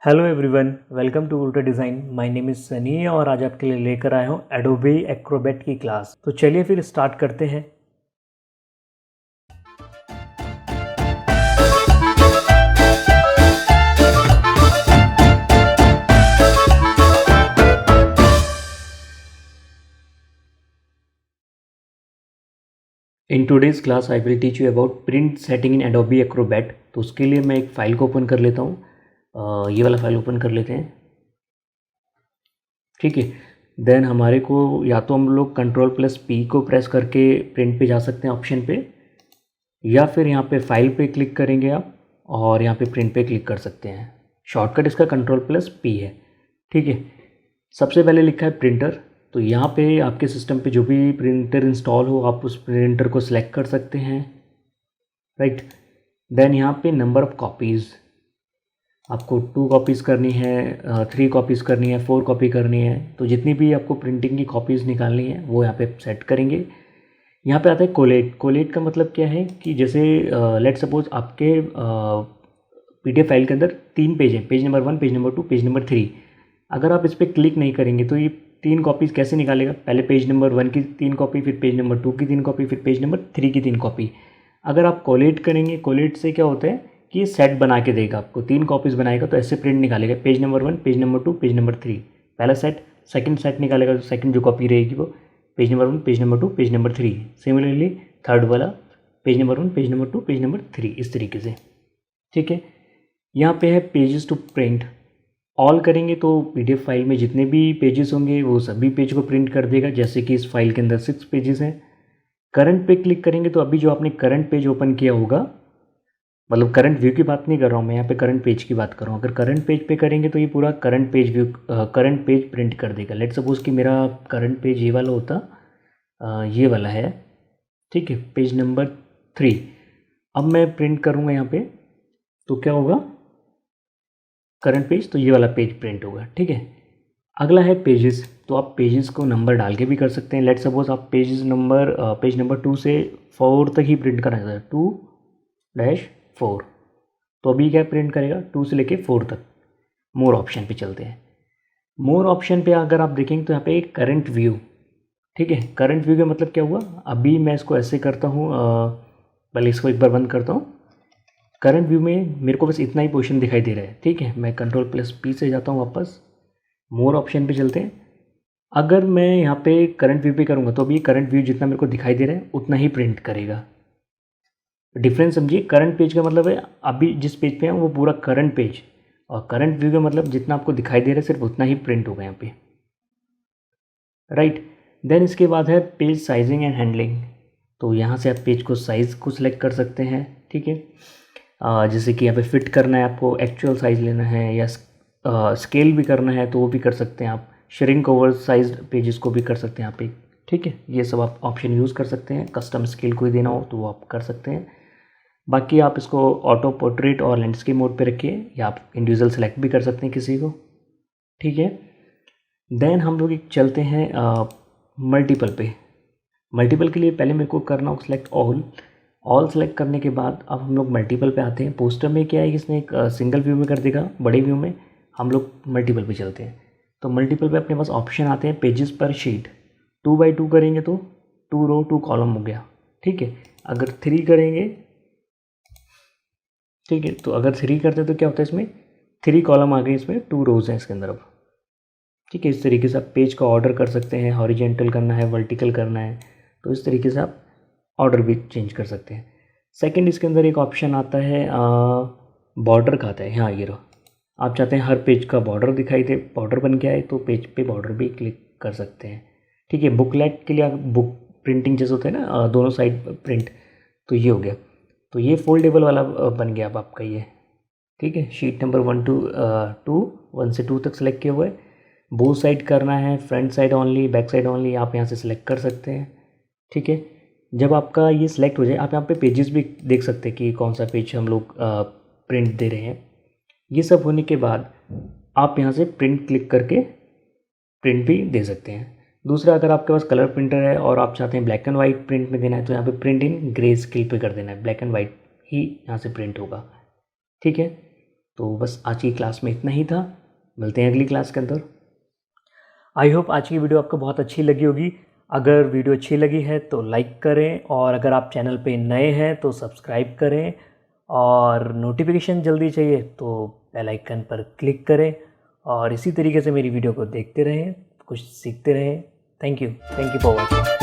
Hello everyone, welcome to उल्टा design. My name is Sunny और आज आपके लिए लेकर आया हूँ एडोबे एक्रोबैट की क्लास। तो चलिए फिर स्टार्ट करते हैं। In today's class I will teach you about print setting in Adobe Acrobat. तो उसके लिए मैं एक फ़ाइल को ओपन कर लेता हूँ। ये वाला फाइल ओपन कर लेते हैं। ठीक है, देन हमारे को या तो हम लोग Ctrl+P को प्रेस करके प्रिंट पे जा सकते हैं ऑप्शन पे, या फिर यहाँ पे फाइल पे क्लिक करेंगे आप और यहाँ पे प्रिंट पे क्लिक कर सकते हैं। शॉर्टकट इसका Ctrl+P है। ठीक है, सबसे पहले लिखा है प्रिंटर। तो यहाँ पे आपके सिस्टम पे जो भी प्रिंटर इंस्टॉल हो आप उस प्रिंटर को सिलेक्ट कर सकते हैं। राइट, देन यहाँ पे नंबर ऑफ़ कॉपीज़ आपको 2 कॉपीज़ करनी है, 3 कॉपीज़ करनी है, 4 कॉपी करनी है। तो जितनी भी आपको प्रिंटिंग की कॉपीज़ निकालनी है वो यहाँ पे सेट करेंगे। यहाँ पे आता है कोलेट। कोलेट का मतलब क्या है कि जैसे लेट सपोज आपके PDF फाइल के अंदर 3 पेज हैं, page number 1, page number 2, page number 3। अगर आप इस पर क्लिक नहीं करेंगे तो ये 3 कॉपीज़ कैसे निकालेगा? पहले पेज नंबर 1 की 3 कॉपी, फिर पेज नंबर 2 की 3 कॉपी, फिर पेज नंबर 3 की 3 कॉपी। अगर आप कोलेट करेंगे, कोलेट से क्या होता है कि ये सेट बना के देगा आपको, 3 कॉपीज़ बनाएगा तो ऐसे प्रिंट निकालेगा। Page number 1, page number 2, page number 3, पहला सेट। सेकंड सेट निकालेगा, तो सेकंड जो कॉपी रहेगी वो page number 1, page number 2, page number 3। Similarly third वाला page number 1, page number 2, page number 3, इस तरीके से। ठीक है, यहाँ पे है पेजेस टू प्रिंट। ऑल करेंगे तो PDF फाइल में जितने भी पेजेस होंगे वो सभी पेज को प्रिंट कर देगा। जैसे कि इस फाइल के अंदर 6 पेजेस हैं। करंट पे क्लिक करेंगे तो अभी जो आपने करंट पेज ओपन किया होगा, मतलब करंट व्यू की बात नहीं कर रहा हूँ मैं, यहाँ पे करंट पेज की बात कर रहा हूँ। अगर करंट पेज पे करेंगे तो ये पूरा current page view, current page print कर देगा। लेट सपोज कि मेरा करंट पेज ये वाला होता, ये वाला है। ठीक है, पेज नंबर 3। अब मैं प्रिंट करूँगा यहाँ पे तो क्या होगा, करंट पेज, तो ये वाला पेज प्रिंट होगा। ठीक है, अगला है पेजेस। तो आप पेजेस को नंबर डाल के भी कर सकते हैं। लेट सपोज आप पेज नंबर 2 से 4 तक ही प्रिंट करना चाहते हैं, 2-4। तो अभी क्या प्रिंट करेगा, 2 से लेके 4 तक। मोर ऑप्शन पे चलते हैं। मोर ऑप्शन पे अगर आप देखेंगे तो यहाँ पे एक करंट व्यू। ठीक है, करंट व्यू का मतलब क्या हुआ, अभी मैं इसको ऐसे करता हूँ, पहले इसको एक बार बंद करता हूँ। करंट व्यू में मेरे को बस इतना ही पोर्शन दिखाई दे रहा है। ठीक है, मैं Ctrl+P से जाता हूँ वापस, मोर ऑप्शन पे चलते हैं। अगर मैं यहाँ पे करंट व्यू पे करूँगा तो अभी करंट व्यू जितना मेरे को दिखाई दे रहा है उतना ही प्रिंट करेगा। डिफरेंस समझिए, करंट पेज का मतलब है अभी जिस पेज पे है वो पूरा करंट पेज, और करंट व्यू का मतलब जितना आपको दिखाई दे रहा है सिर्फ उतना ही प्रिंट होगा यहाँ पे। राइट, देन इसके बाद है पेज साइजिंग एंड हैंडलिंग। तो यहाँ से आप पेज को साइज़ को सिलेक्ट कर सकते हैं। ठीक है, जैसे कि यहाँ पे फिट करना है आपको, एक्चुअल साइज़ लेना है, या स्केल भी करना है तो वो भी कर सकते हैं आप। श्रिंक ओवर साइज पेजेस को भी कर सकते हैं यहाँ पे। ठीक है, ये सब आप ऑप्शन यूज़ कर सकते हैं। कस्टम स्केल कोई देना हो तो वो आप कर सकते हैं। बाकी आप इसको ऑटो पोर्ट्रेट और लैंडस्केप मोड पे रखिए, या आप इंडिविजुअल सेलेक्ट भी कर सकते हैं किसी को। ठीक है, देन हम लोग एक चलते हैं मल्टीपल पे। मल्टीपल के लिए पहले मेरे को करना हो सिलेक्ट ऑल सेलेक्ट करने के बाद अब हम लोग मल्टीपल पे आते हैं। पोस्टर में क्या है कि इसने एक सिंगल व्यू में कर देगा, बड़े व्यू में। हम लोग मल्टीपल पे चलते हैं। तो मल्टीपल पे अपने पास ऑप्शन आते हैं पेजेस पर शीट। 2x2 करेंगे तो 2 रो 2 कॉलम हो गया। ठीक है, अगर 3 करेंगे, ठीक है, तो अगर 3 करते तो क्या होता है, इसमें 3 कॉलम आ गए, इसमें 2 रोज हैं इसके अंदर अब। ठीक है, इस तरीके से आप पेज का ऑर्डर कर सकते हैं। हॉरिजेंटल करना है, वर्टिकल करना है, तो इस तरीके से आप ऑर्डर भी चेंज कर सकते हैं। सेकंड, इसके अंदर एक ऑप्शन आता है बॉर्डर का आता है। हाँ, ये रहा। आप चाहते हैं हर पेज का बॉर्डर दिखाई दे, बॉर्डर बन के आए, तो पेज पे बॉर्डर भी क्लिक कर सकते हैं। ठीक है, बुकलेट के लिए आप बुक प्रिंटिंग जैसे होता है ना, दोनों साइड प्रिंट, तो ये हो गया। तो ये फोल्डेबल वाला बन गया अब आपका ये। ठीक है, शीट नंबर 1 से 2 तक सेलेक्ट किया हुआ है। बोथ साइड करना है, front side only, back side only, आप यहाँ से सिलेक्ट कर सकते हैं। ठीक है, जब आपका ये सिलेक्ट हो जाए आप यहाँ पे पेजेस भी देख सकते हैं कि कौन सा पेज हम लोग प्रिंट दे रहे हैं। ये सब होने के बाद आप यहाँ से प्रिंट क्लिक करके प्रिंट भी दे सकते हैं। दूसरा, अगर आपके पास कलर प्रिंटर है और आप चाहते हैं ब्लैक एंड वाइट प्रिंट में देना है तो यहाँ पे प्रिंट इन ग्रे स्केल पे कर देना है, ब्लैक एंड वाइट ही यहाँ से प्रिंट होगा। ठीक है, तो बस आज की क्लास में इतना ही था, मिलते हैं अगली क्लास के अंदर। आई होप आज की वीडियो आपको बहुत अच्छी लगी होगी। अगर वीडियो अच्छी लगी है तो लाइक करें, और अगर आप चैनल पे नए हैं तो सब्सक्राइब करें, और नोटिफिकेशन जल्दी चाहिए तो बेल आइकन पर क्लिक करें, और इसी तरीके से मेरी वीडियो को देखते रहें, कुछ सीखते रहें। Thank you for watching.